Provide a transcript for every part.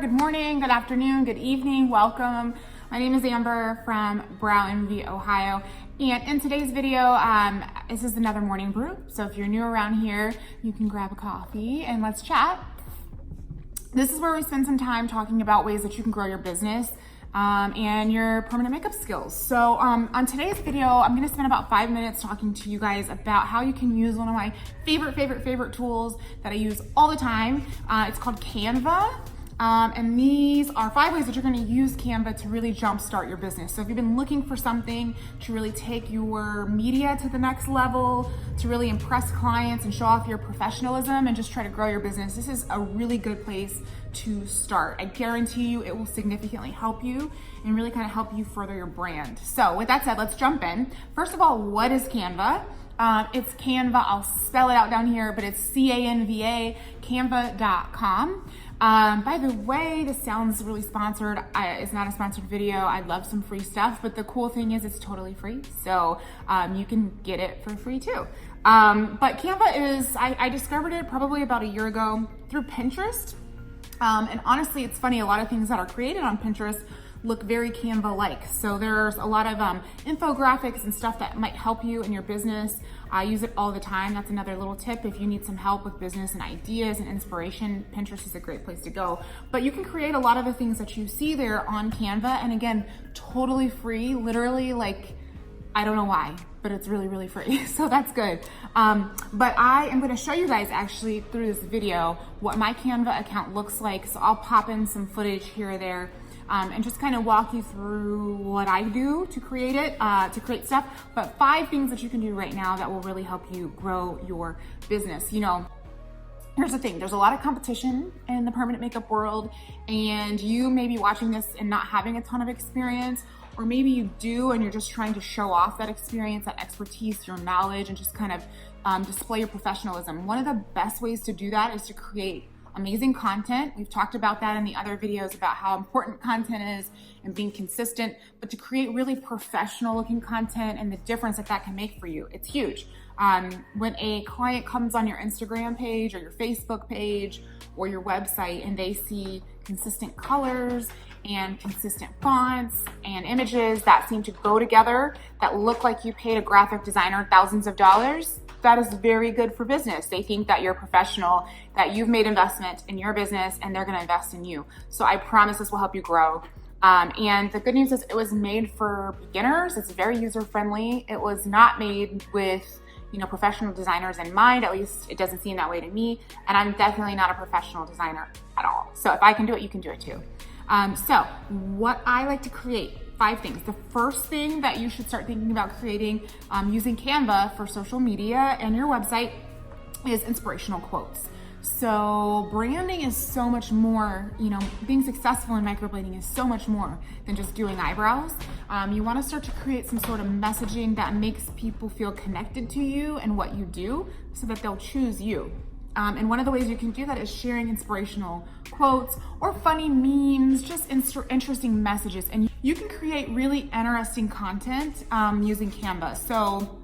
good morning, good afternoon, good evening, welcome. My name is Amber from Brow Envy, Ohio. And in today's video, this is another morning brew. So if you're new around here, you can grab a coffee and let's chat. This is where we spend some time talking about ways that you can grow your business and your permanent makeup skills. So on today's video, I'm gonna spend about 5 minutes talking to you guys about how you can use one of my favorite tools that I use all the time. It's called Canva. And these are 5 ways that you're gonna use Canva to really jumpstart your business. So if you've been looking for something to really take your media to the next level, to really impress clients and show off your professionalism and just try to grow your business, this is a really good place to start. I guarantee you it will significantly help you and really kind of help you further your brand. So with that said, let's jump in. First of all, what is Canva? It's Canva, I'll spell it out down here, but it's C-A-N-V-A, canva.com. By the way, this sounds really sponsored. It's not a sponsored video. I love some free stuff, but the cool thing is it's totally free. So you can get it for free too. But Canva is, I discovered it probably about a year ago through Pinterest. And honestly, it's funny, a lot of things that are created on Pinterest look very Canva-like. So there's a lot of infographics and stuff that might help you in your business. I use it all the time. That's another little tip. If you need some help with business and ideas and inspiration, Pinterest is a great place to go. But you can create a lot of the things that you see there on Canva. And again, totally free, literally like, I don't know why, but it's really free. So that's good. But I am gonna show you guys actually through this video what my Canva account looks like. So I'll pop in some footage here or there and just kind of walk you through what I do to create it, to create stuff. But 5 things that you can do right now that will really help you grow your business. You know, here's the thing, there's a lot of competition in the permanent makeup world, and you may be watching this and not having a ton of experience, or maybe you do and you're just trying to show off that experience, that expertise, your knowledge, and just kind of display your professionalism. One of the best ways to do that is to create amazing content. We've talked about that in the other videos about how important content is and being consistent, but to create really professional looking content and the difference that that can make for you, it's huge. When a client comes on your Instagram page or your Facebook page or your website and they see consistent colors and consistent fonts and images that seem to go together, that look like you paid a graphic designer thousands of dollars, that is very good for business. They think that you're a professional, that you've made investment in your business and they're gonna invest in you. So I promise this will help you grow. And the good news is it was made for beginners. It's very user-friendly. It was not made with, you know, professional designers in mind. At least it doesn't seem that way to me. And I'm definitely not a professional designer at all. So if I can do it, you can do it too. So what I like to create, 5 things. The first thing that you should start thinking about creating using Canva for social media and your website is inspirational quotes. So branding is so much more, you know, being successful in microblading is so much more than just doing eyebrows. You want to start to create some sort of messaging that makes people feel connected to you and what you do so that they'll choose you. And one of the ways you can do that is sharing inspirational quotes or funny memes, just interesting messages. And you can create really interesting content using Canva. So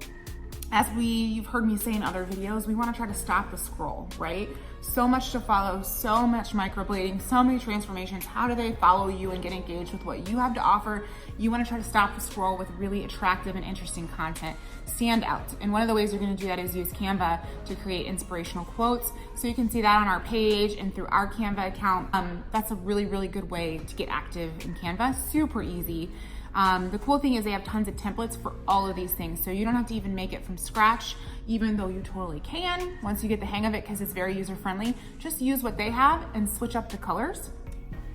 as you've heard me say in other videos, we want to try to stop the scroll, right? So much to follow, so much microblading, so many transformations. How do they follow you and get engaged with what you have to offer? You want to try to stop the scroll with really attractive and interesting content. Stand out. And one of the ways you're going to do that is use Canva to create inspirational quotes. So you can see that on our page and through our Canva account. That's a really good way to get active in Canva. Super easy. The cool thing is they have tons of templates for all of these things. So you don't have to even make it from scratch, even though you totally can once you get the hang of it because it's very user-friendly. Just use what they have and switch up the colors,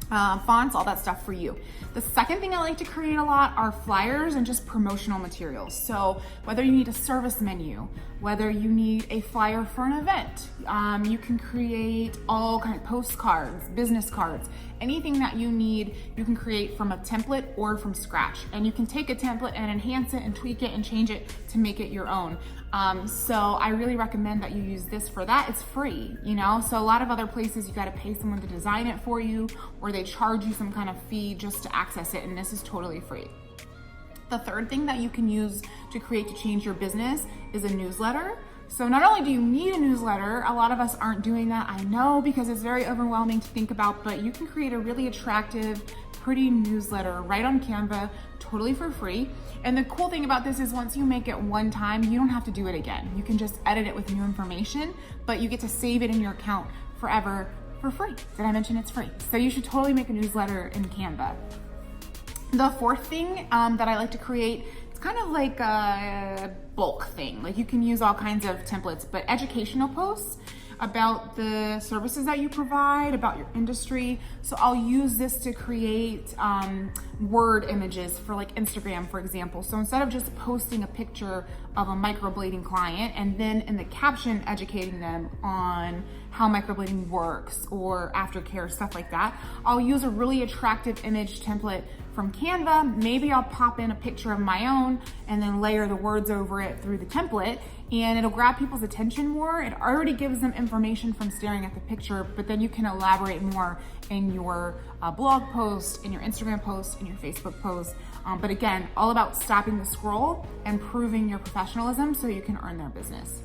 fonts, all that stuff for you. The second thing I like to create a lot are flyers and just promotional materials. So whether you need a service menu, whether you need a flyer for an event, you can create all kinds of postcards, business cards, anything that you need, you can create from a template or from scratch. And you can take a template and enhance it and tweak it and change it to make it your own. So I really recommend that you use this for that. It's free, you know? So a lot of other places you gotta pay someone to design it for you, or they charge you some kind of fee just to access it, and this is totally free. The third thing that you can use to change your business is a newsletter. So not only do you need a newsletter, a lot of us aren't doing that, I know, because it's very overwhelming to think about, but you can create a really attractive, pretty newsletter right on Canva, totally for free. And the cool thing about this is once you make it one time, you don't have to do it again. You can just edit it with new information, but you get to save it in your account forever for free. Did I mention it's free? So you should totally make a newsletter in Canva. The fourth thing that I like to create, it's kind of like a bulk thing. Like you can use all kinds of templates, but educational posts about the services that you provide, about your industry. So I'll use this to create word images for like Instagram, for example. So instead of just posting a picture of a microblading client and then in the caption educating them on how microblading works or aftercare, stuff like that, I'll use a really attractive image template from Canva. Maybe I'll pop in a picture of my own and then layer the words over it through the template, and it'll grab people's attention more. It already gives them information from staring at the picture, but then you can elaborate more in your blog post, in your Instagram post, in your Facebook post. But again, all about stopping the scroll and proving your professionalism so you can earn their business.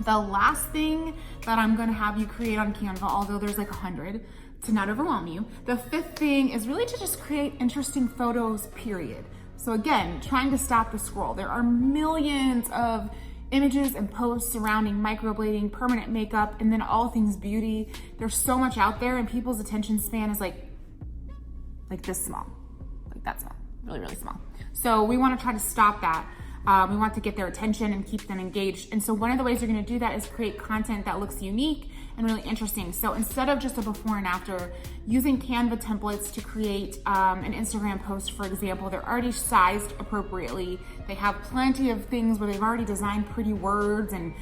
The last thing that I'm gonna have you create on Canva, although there's like 100, to not overwhelm you, the fifth thing is really to just create interesting photos, period. So again, trying to stop the scroll. There are millions of images and posts surrounding microblading, permanent makeup, and then all things beauty. There's so much out there and people's attention span is like this small, like that small, really, really small. So we wanna try to stop that. We want to get their attention and keep them engaged. And so one of the ways you're gonna do that is create content that looks unique and really interesting. So instead of just a before and after, using Canva templates to create an Instagram post, for example, they're already sized appropriately. They have plenty of things where they've already designed pretty words and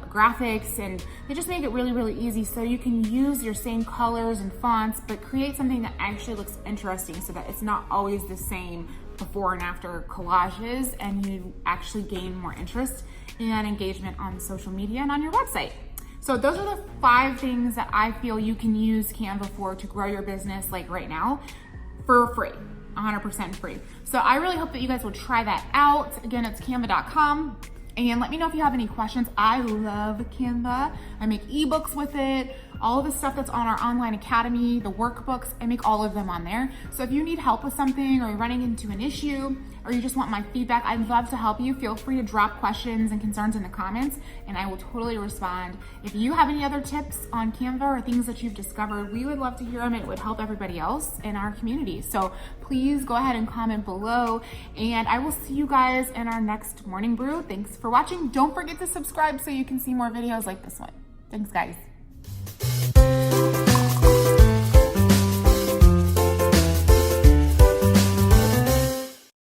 graphics, and they just make it really, really easy. So you can use your same colors and fonts, but create something that actually looks interesting so that it's not always the same before and after collages, and you actually gain more interest and engagement on social media and on your website. So those are the 5 things that I feel you can use Canva for to grow your business like right now for free, 100% free. So I really hope that you guys will try that out. Again, it's canva.com. And let me know if you have any questions. I love Canva. I make ebooks with it. All of the stuff that's on our online academy, the workbooks, I make all of them on there. So if you need help with something, or you're running into an issue, or you just want my feedback, I'd love to help you. Feel free to drop questions and concerns in the comments, and I will totally respond. If you have any other tips on Canva or things that you've discovered, we would love to hear them. It would help everybody else in our community. So please go ahead and comment below, and I will see you guys in our next morning brew. Thanks for watching. Don't forget to subscribe so you can see more videos like this one. Thanks, guys.